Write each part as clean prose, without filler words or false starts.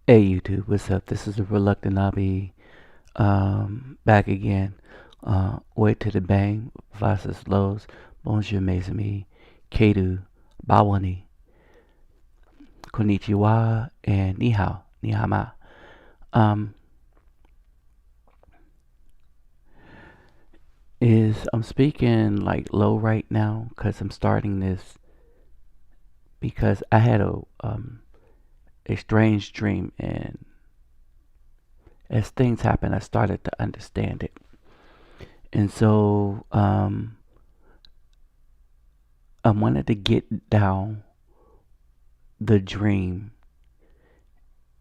Hey YouTube, what's up? This is the Reluctant Nobby back again. Wait to the bang, Vasas Lows, Bonjour mes amis, Kedu, Bawani, Konnichiwa, and Ni hao, Ni hao ma. Um, I'm speaking like low right now because I'm starting this because I had a strange dream, and as things happen, I started to understand it. And so I wanted to get down the dream,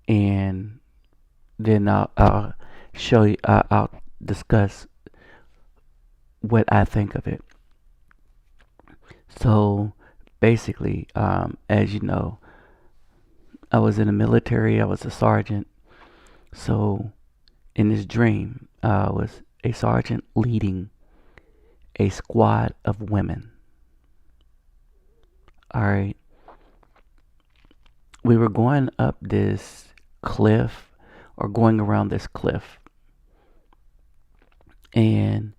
and then I'll show you, I'll discuss what I think of it. So basically, as you know, I was in the military, I was a sergeant. So in this dream, I was a sergeant leading a squad of women. All right. We were going up this cliff, or going around this cliff, and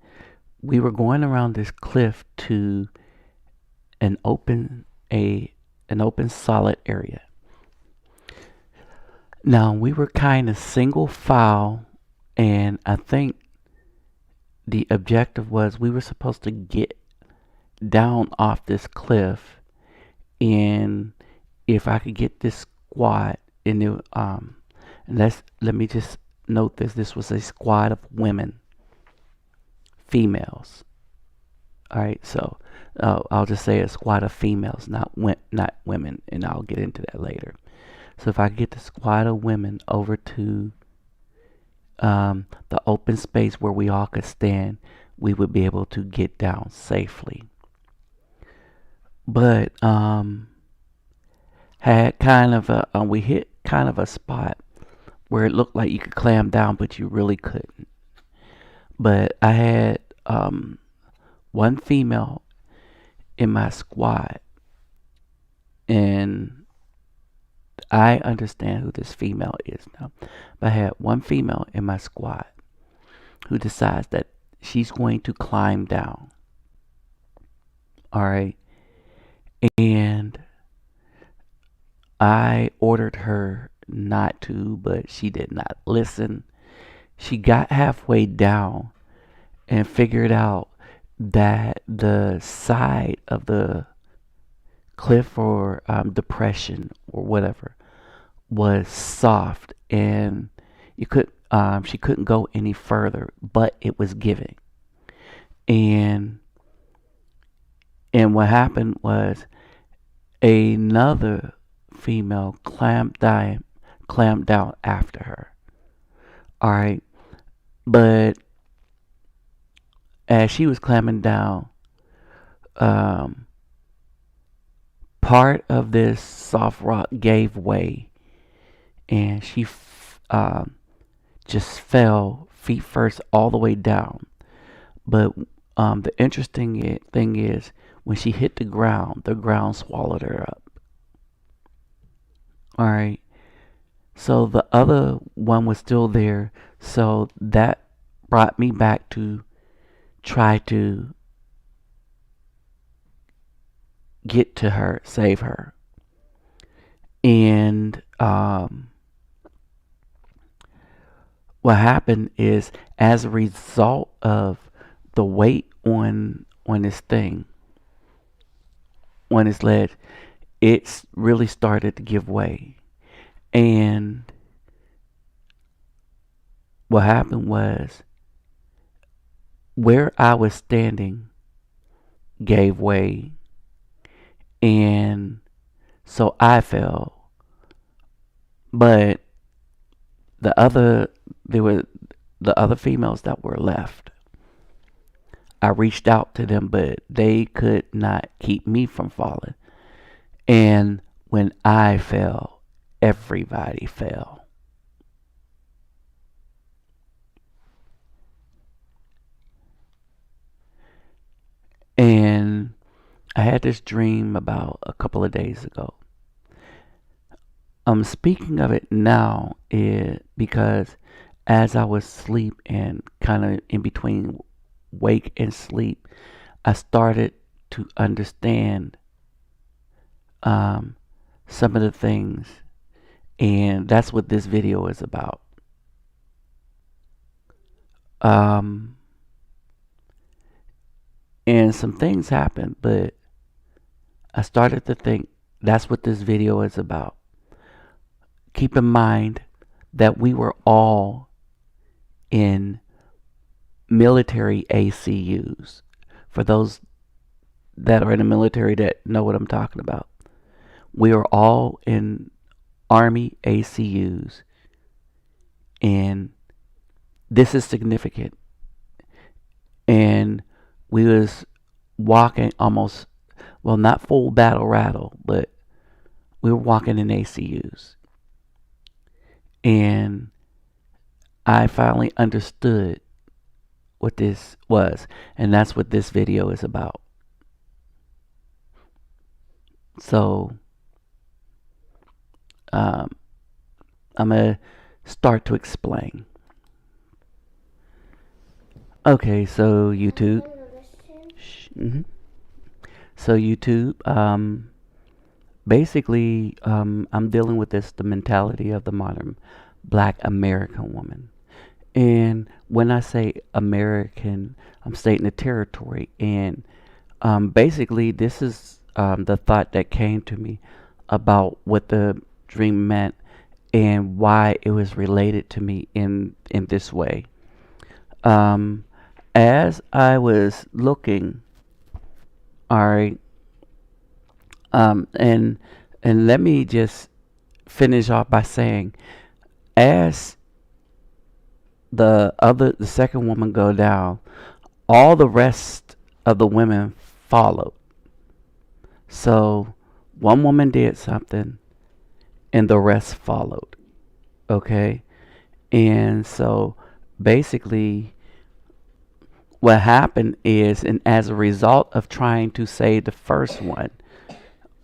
we were going around this cliff to an open an open solid area. Now we were kind of single file, and I think the objective was we were supposed to get down off this cliff, and if I could get this squad, and let me just note this was a squad of women, females. All right, so I'll just say a squad of females, not women, and I'll get into that later. So if I get the squad of women over to the open space where we all could stand, we would be able to get down safely. But had kind of we hit kind of a spot where it looked like you could climb down, but you really couldn't. But I had one female in my squad, and I understand who this female is now. But I had one female in my squad who decides that she's going to climb down. All right. And I ordered her not to, but she did not listen. She got halfway down and figured out that the side of the cliff, or depression or whatever, was soft, and you could she couldn't go any further, but it was giving. And what happened was another female climbed down after her. All right, but as she was climbing down, part of this soft rock gave way, and she just fell feet first all the way down. But the interesting thing is, when she hit the ground swallowed her up. All right. So the other one was still there. So that brought me back to try to get to her, save her. And what happened is, as a result of the weight on this thing, on his ledge, it's really started to give way. And what happened was, where I was standing gave way, and so I fell. But there were the other females that were left. I reached out to them, but they could not keep me from falling. And when I fell, everybody fell. And I had this dream about a couple of days ago. I'm speaking of it now is because as I was asleep and kind of in between wake and sleep, I started to understand um, some of the things, and that's what this video is about. Um, and some things happened, but I started to think that's what this video is about. Keep in mind that we were all in military ACUs. For those that are in the military that know what I'm talking about, we were all in Army ACUs, and this is significant. And we was walking almost, well, not full battle rattle, but we were walking in ACUs. And I finally understood what this was, and that's what this video is about. So I'm going to start to explain. Okay, so YouTube. So YouTube, basically, I'm dealing with the mentality of the modern Black American woman. And when I say American, I'm stating the territory. And basically, this is the thought that came to me about what the dream meant and why it was related to me in this way. As I was looking, all right, and let me just finish off by saying, as the second woman go down, all the rest of the women followed. So one woman did something, and the rest followed. Okay, and so basically, what happened is, and as a result of trying to save the first one,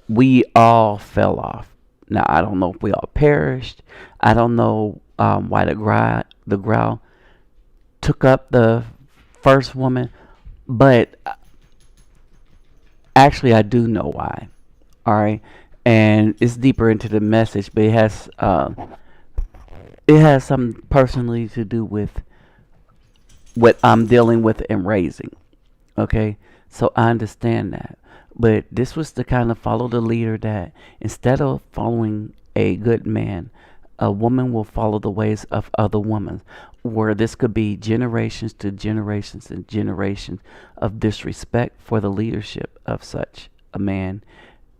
we all fell off. Now, I don't know if we all perished. I don't know why the ground took up the first woman, but actually, I do know why. All right, and it's deeper into the message, but it has something personally to do with what I'm dealing with and raising. Okay, so I understand that. But this was to kind of follow the leader that instead of following a good man, a woman will follow the ways of other women, where this could be generations to generations and generations of disrespect for the leadership of such a man,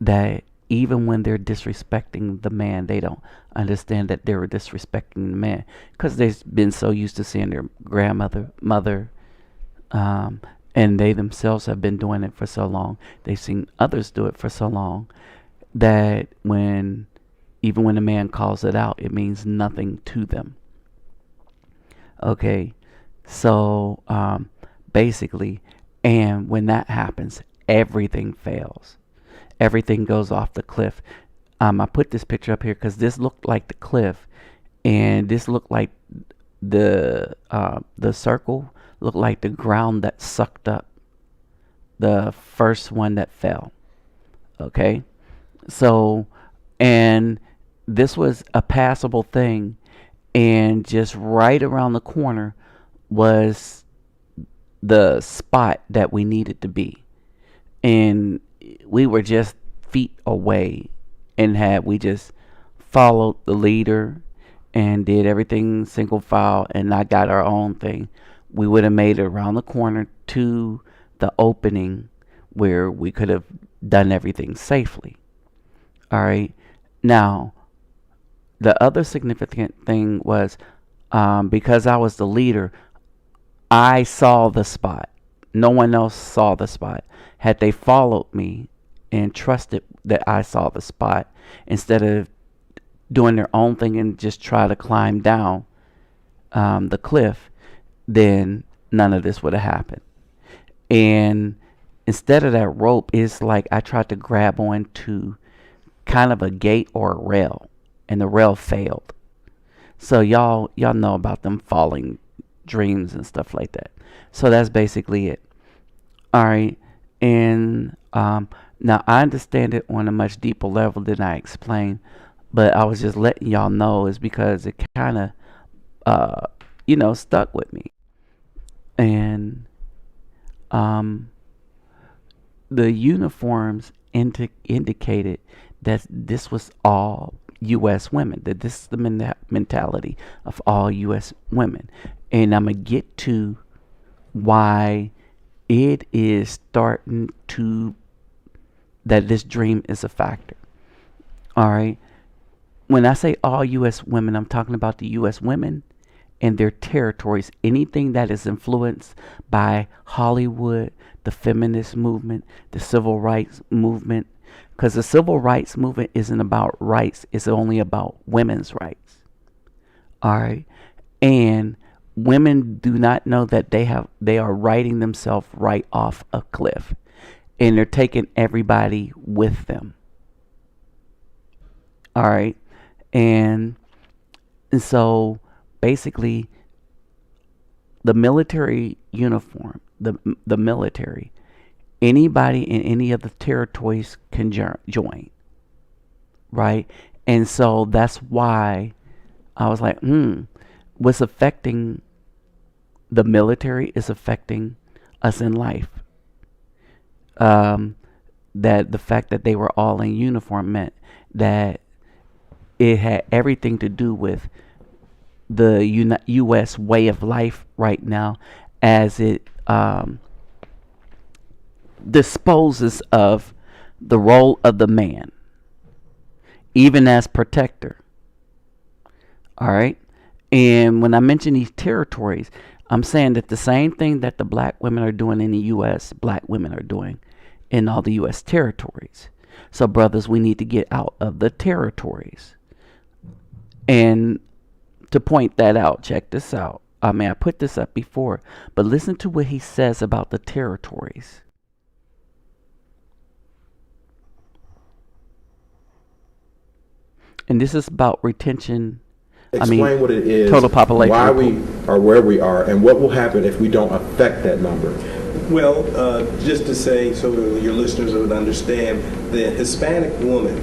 that even when they're disrespecting the man, they don't understand that they were disrespecting the man because they've been so used to seeing their grandmother, mother, and they themselves have been doing it for so long. They've seen others do it for so long that even when a man calls it out, it means nothing to them. Okay, so basically, and when that happens, everything fails. Everything goes off the cliff. I put this picture up here because this looked like the cliff, and this looked like the circle looked like the ground that sucked up the first one that fell. Okay, so, and this was a passable thing, and just right around the corner was the spot that we needed to be, and we were just feet away, and had we just followed the leader and did everything single file and not got our own thing, we would have made it around the corner to the opening where we could have done everything safely. All right, now the other significant thing was, because I was the leader, I saw the spot. No one else saw the spot. Had they followed me and trusted that I saw the spot, instead of doing their own thing and just try to climb down the cliff, then none of this would have happened. And instead of that rope, it's like I tried to grab onto kind of a gate or a rail. and the rail failed. So y'all know about them falling dreams and stuff like that. So that's basically it. All right, and now I understand it on a much deeper level than I explained, but I was just letting y'all know is because it kind of stuck with me, and um, the uniforms indicated that this was all U.S. women, that this is the mentality of all U.S. women. And I'm going to get to why it is starting to, that this dream is a factor. All right. When I say all U.S. women, I'm talking about the U.S. women and their territories. Anything that is influenced by Hollywood, the feminist movement, the civil rights movement, because the civil rights movement isn't about rights, it's only about women's rights. All right. And women do not know that they are writing themselves right off a cliff, and they're taking everybody with them. All right. And so basically the military uniform, the military, anybody in any of the territories can join, right? And so that's why I was like, what's affecting the military is affecting us in life. That the fact that they were all in uniform meant that it had everything to do with the U.S. way of life right now, as it disposes of the role of the man, even as protector. All right. And when I mention these territories, I'm saying that the same thing that the black women are doing in the U.S., black women are doing in all the U.S. territories. So, brothers, we need to get out of the territories. And to point that out, check this out. I mean, I put this up before, but listen to what he says about the territories. And this is about retention. Explain what it is, total population, why we are where we are, and what will happen if we don't affect that number. Well, just to say, so your listeners would understand, the Hispanic woman,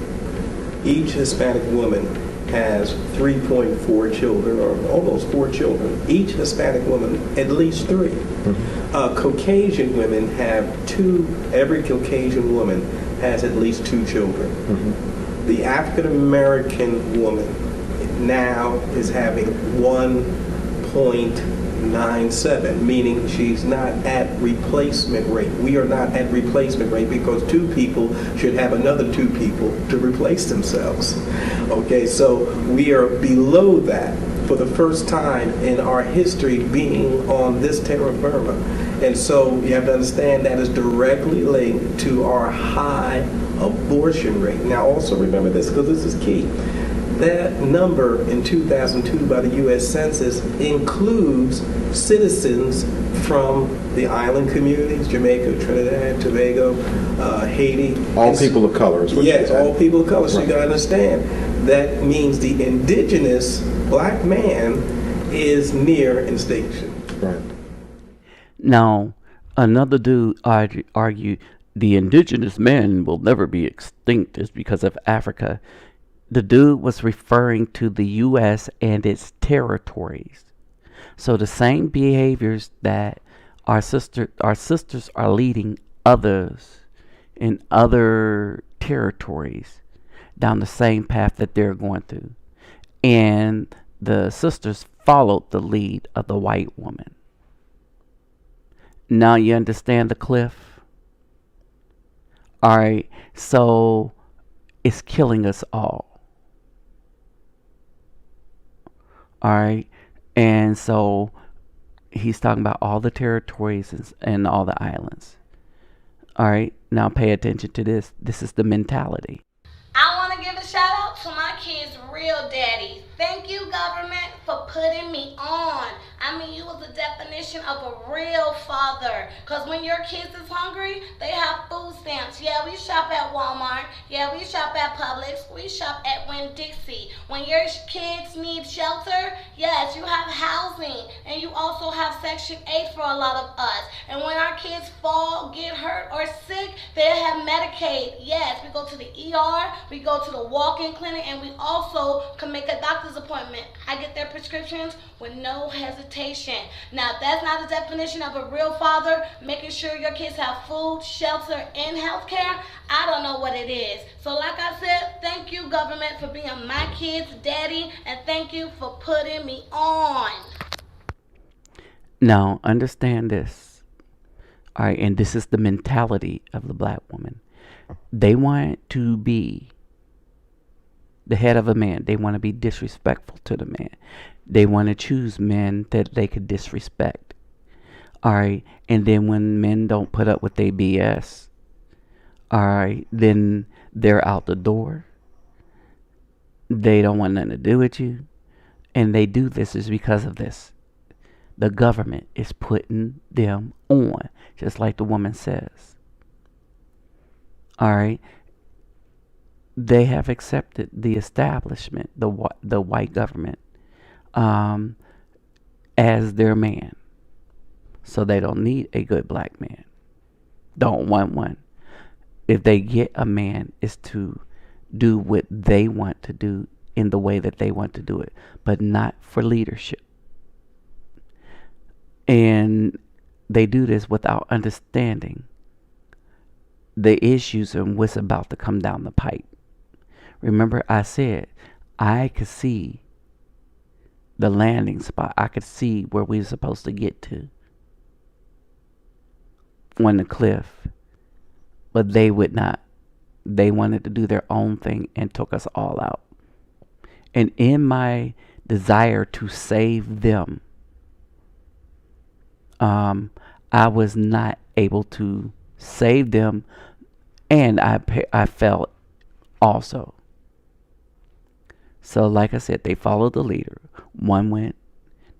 each Hispanic woman has 3.4 children, or almost 4 children. Each Hispanic woman, at least 3. Mm-hmm. Caucasian women have 2. Every Caucasian woman has at least 2 children. Mm-hmm. The African American woman now is having 1.97, meaning she's not at replacement rate. We are not at replacement rate because 2 people should have another 2 people to replace themselves. Okay, so we are below that for the first time in our history being on this terra firma. And so you have to understand that is directly linked to our high abortion rate. Now also remember this, because this is key. That number in 2002 by the U.S. Census includes citizens from the island communities, Jamaica, Trinidad, Tobago, Haiti. All people of color is what yes, you're saying. All people of color. So right. You got to understand that means the indigenous black man is near extinction. Right. Now, another dude argued the indigenous man will never be extinct is because of Africa. The dude was referring to the U.S. and its territories. So the same behaviors that our sisters are leading others in other territories down the same path that they're going through. And the sisters followed the lead of the white woman. Now you understand the cliff? All right, so it's killing us all. All right, and so he's talking about all the territories and all the islands. All right, now pay attention to this. This is the mentality. I want to give a shout out to my kids' real daddy. Thank you, government, for putting me on. I mean, you was the definition of a real father. Because when your kids is hungry, they have food stamps. Yeah, we shop at Walmart. Yeah, we shop at Publix. We shop at Winn-Dixie. When your kids need shelter, yes, you have housing. And you also have Section 8 for a lot of us. And when our kids fall, get hurt, or sick, they have Medicaid. Yes, we go to the ER, we go to the walk-in clinic, and we also can make a doctor's appointment. I get their prescriptions with no hesitation. Now, if that's not the definition of a real father, making sure your kids have food, shelter, and health care, I don't know what it is. So like I said, thank you, government, for being my kid's daddy, and thank you for putting me on. Now, understand this. All right, and this is the mentality of the black woman. They want to be the head of a man. They want to be disrespectful to the man. They want to choose men that they could disrespect. All right, and then when men don't put up with their BS, all right, then they're out the door. They don't want nothing to do with you. And they do this is because of this. The government is putting them on, just like the woman says. All right. They have accepted the establishment, the white government, as their man. So they don't need a good black man. Don't want one. If they get a man, it's to do what they want to do in the way that they want to do it, but not for leadership. And they do this without understanding the issues and what's about to come down the pipe. Remember, I said I could see the landing spot. I could see where we were supposed to get to on the cliff. But they would not. They wanted to do their own thing and took us all out. And in my desire to save them, I was not able to save them, and I fell also. So like I said, they followed the leader. One went,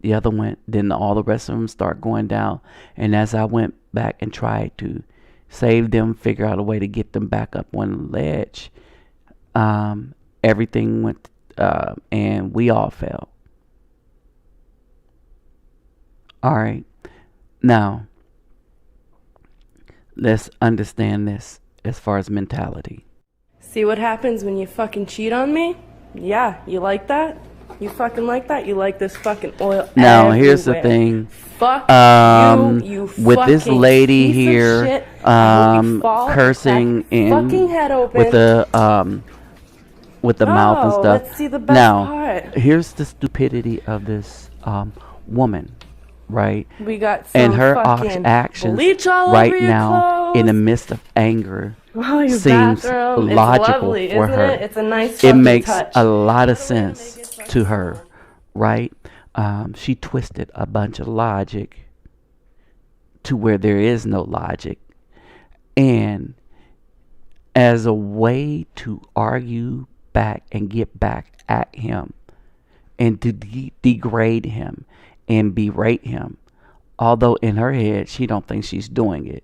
the other went, then all the rest of them start going down. And as I went back and tried to save them, figure out a way to get them back up on the ledge, everything went, and we all fell. All right. Now, let's understand this as far as mentality. See what happens when you fucking cheat on me? Yeah, you like that? You fucking like that? You like this fucking oil Now, everywhere. here's the thing. Fuck you with this fucking lady piece of here, shit. I hope you fall, cursing crack your in fucking head open. with the mouth and stuff. Let's see the best now, part. here's the stupidity of this woman, right? We got some and her fucking actions bleach all right over your now clothes. in the midst of anger Oh, your seems bathroom. logical It's lovely, for isn't her. it? It's a nice It fucking makes touch. a lot of sense to her, right? She twisted a bunch of logic to where there is no logic, and as a way to argue back and get back at him and to degrade him and berate him, although in her head she don't think she's doing it,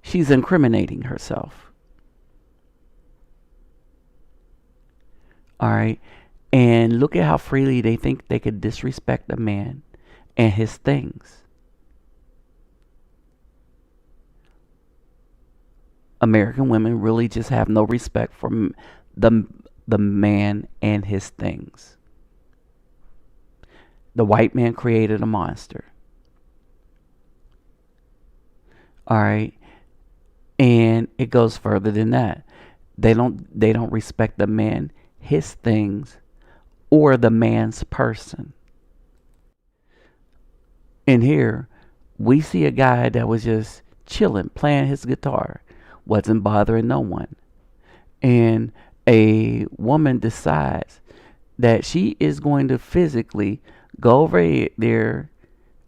she's incriminating herself. All right. And look at how freely they think they could disrespect a man and his things. American women really just have no respect for the man and his things. The white man created a monster. All right. And it goes further than that. They don't respect the man, his things, or the man's person. And here we see a guy that was just chilling, playing his guitar, wasn't bothering no one. And a woman decides that she is going to physically go over there,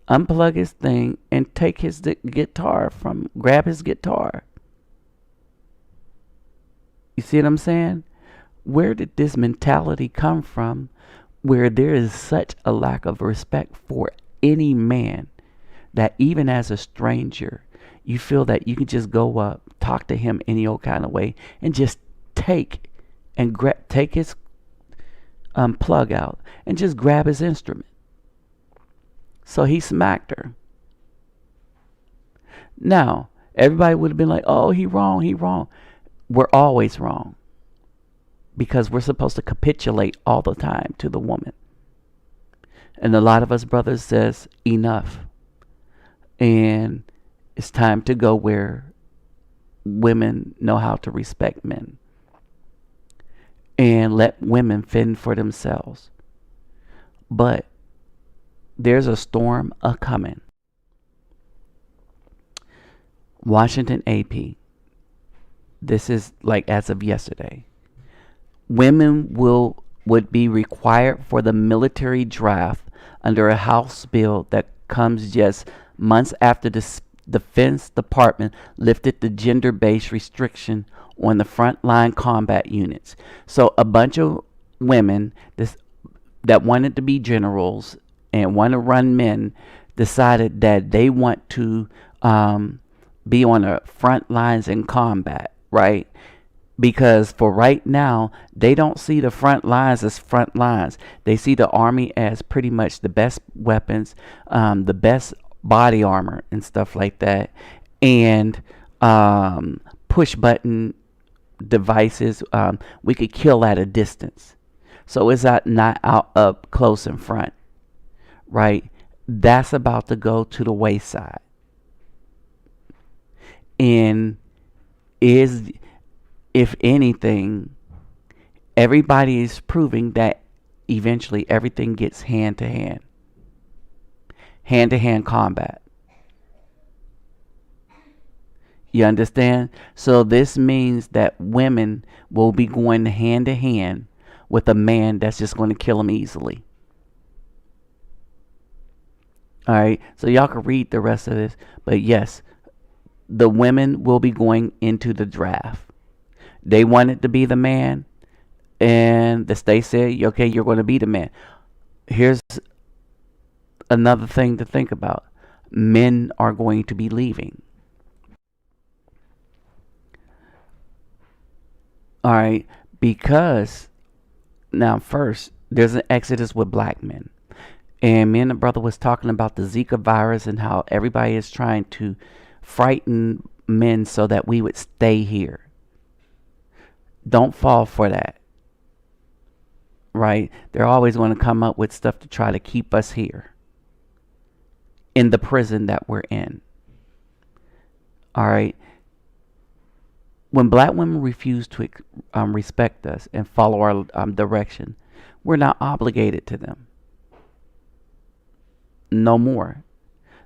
unplug his thing, and take his guitar grab his guitar. You see what I'm saying? where did this mentality come from where there is such a lack of respect for any man that even as a stranger, you feel that you can just go up, talk to him any old kind of way, and just take his plug out and just grab his instrument. So he smacked her. Now, everybody would have been like, oh, he wrong. We're always wrong. Because we're supposed to capitulate all the time to the woman. And a lot of us brothers says, enough. And it's time to go where women know how to respect men. And let women fend for themselves. But there's a storm a-coming. Washington AP. This is like as of yesterday. Women would be required for the military draft under a House bill that comes just months after the Defense Department lifted the gender-based restriction on the frontline combat units. So a bunch of women that wanted to be generals and want to run men decided that they want to be on the front lines in combat, right? Because for right now, they don't see the front lines as front lines. They see the army as pretty much the best weapons, the best body armor and stuff like that, and push button devices. We could kill at a distance. So it's not out up close in front, right? That's about to go to the wayside. And if anything, everybody is proving that eventually everything gets hand-to-hand combat. You understand? So this means that women will be going hand-to-hand with a man that's just going to kill them easily. All right, so y'all can read the rest of this. But yes, the women will be going into the draft. They wanted to be the man, and the state said, okay, you're going to be the man. Here's another thing to think about. Men are going to be leaving. All right, because now first, there's an exodus with black men. And me and the brother was talking about the Zika virus and how everybody is trying to frighten men so that we would stay here. Don't fall for that. Right? They're always going to come up with stuff to try to keep us here in the prison that we're in. All right? When black women refuse to respect us and follow our direction, we're not obligated to them. No more.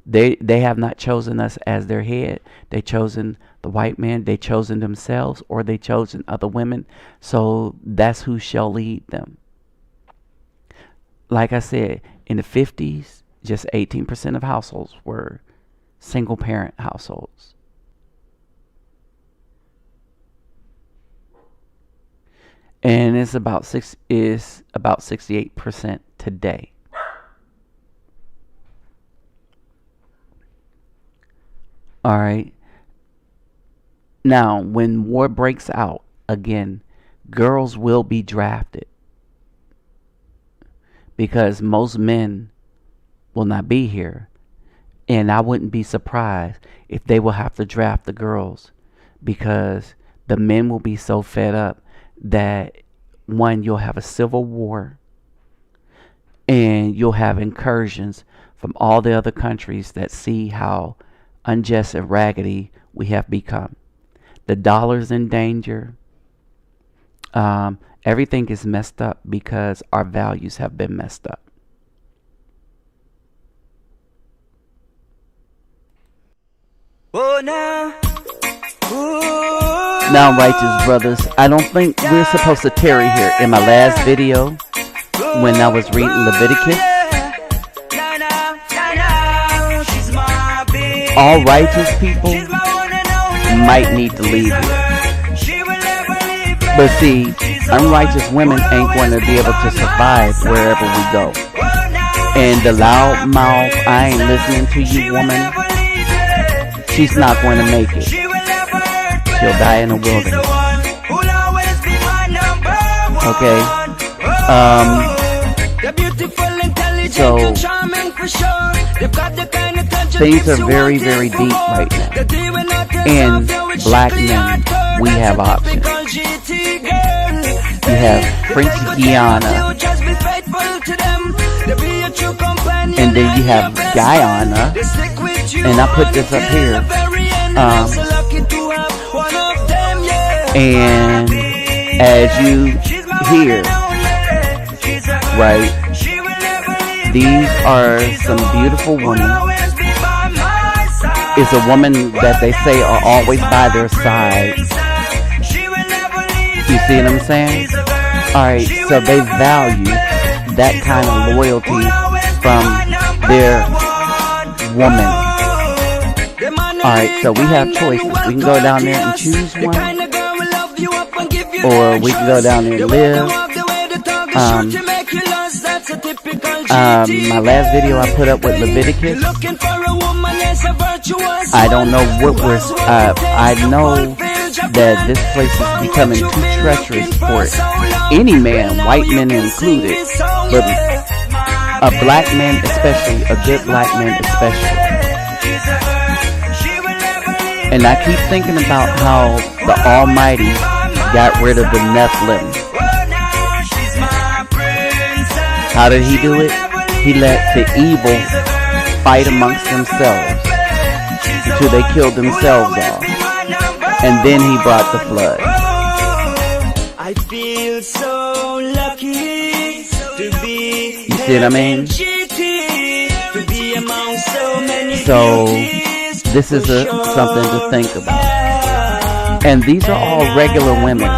They have not chosen us as their head. They chosen the white man. They chosen themselves, or they chosen other women. So that's who shall lead them. Like I said, in the 50s, just 18% of households were single parent households. And it's about 68% today. All right. Now, when war breaks out again, girls will be drafted because most men will not be here. And I wouldn't be surprised if they will have to draft the girls because the men will be so fed up that, one, you'll have a civil war and you'll have incursions from all the other countries that see how unjust and raggedy we have become. The dollar's in danger. Everything is messed up because our values have been messed up. Oh, now, Now, righteous brothers, I don't think we're supposed to tarry here. In my last video, when I was reading Leviticus, all righteous people might need to leave here. But see, unrighteous women ain't going to be able to survive wherever we go. And the loud mouth, I ain't listening to you woman, she's not going to make it. She'll die in the wilderness. Okay. So things are very, very deep right now. And black men, we have options. You have French Guiana, and then you have Guyana, and I put this up here. And as you hear, right, these are some beautiful women. It's a woman that they say are always by their side. You see what I'm saying? Alright, so they value that kind of loyalty from their woman. Alright, so we have choices. We can go down there and choose one, or we can go down there and live. My last video I put up with Leviticus, I don't know what we're, I know that this place is becoming too treacherous for any man, white men included, but a black man especially, a good black man especially. And I keep thinking about how the Almighty got rid of the Nephilim. How did he do it? He let the evil fight amongst themselves until they killed themselves off. And then he brought the flood. I feel so lucky to be. You see what I mean? So this is something to think about. And these are all regular women.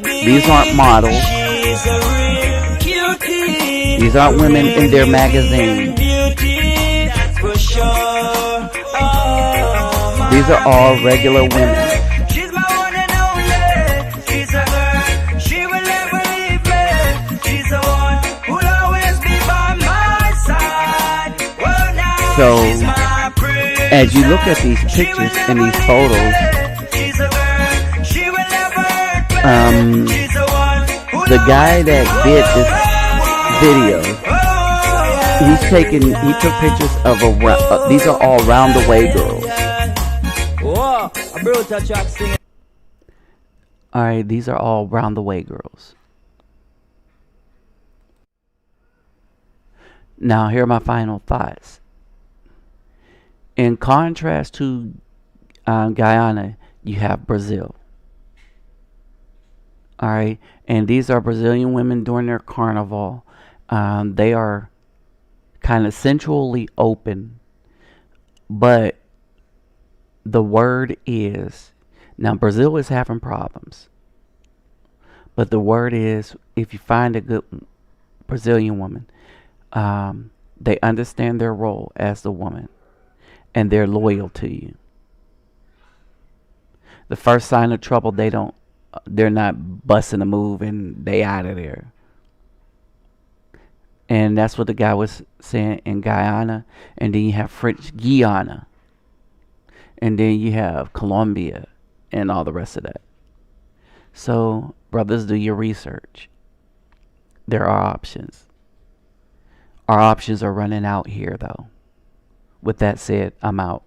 These aren't models. These aren't women in their magazine. These are all regular women. So, as you look at these pictures and these photos, the guy that did this video, he took pictures of these are all round the way girls. Alright, these are all round the way girls. Now, here are my final thoughts. In contrast to Guyana, you have Brazil. Alright, and these are Brazilian women during their carnival. They are kind of sensually open, but the word is, now Brazil is having problems, but the word is, if you find a good Brazilian woman, they understand their role as the woman, and they're loyal to you. The first sign of trouble, they're not busting a move and they out of there. And that's what the guy was saying in Guyana. And then you have French Guiana. And then you have Colombia and all the rest of that. So, brothers, do your research. There are options. Our options are running out here, though. With that said, I'm out.